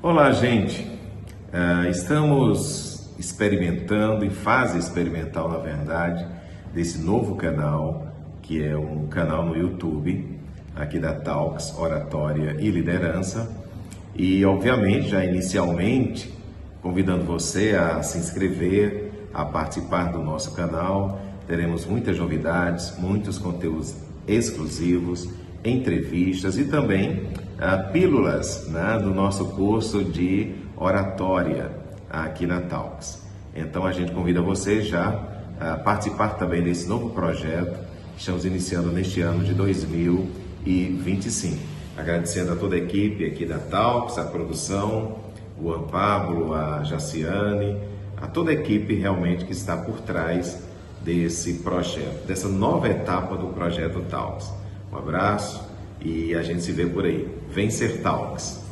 Olá, gente. Estamos experimentando, em fase experimental, na verdade, desse novo canal, que é um canal no YouTube, aqui da Talks, Oratória e Liderança. E, obviamente, já inicialmente, convidando você a se inscrever, a participar do nosso canal. Teremos muitas novidades, muitos conteúdos exclusivos, entrevistas e também pílulas, né, do nosso curso de oratória aqui na Talks. Então a gente convida você já a participar também desse novo projeto que estamos iniciando neste ano de 2025. Agradecendo a toda a equipe aqui da Talks, a produção, o Juan Pablo, a Jaciane, a toda a equipe realmente que está por trás desse projeto, dessa nova etapa do projeto Talks. Um abraço e a gente se vê por aí. Vem ser Talks!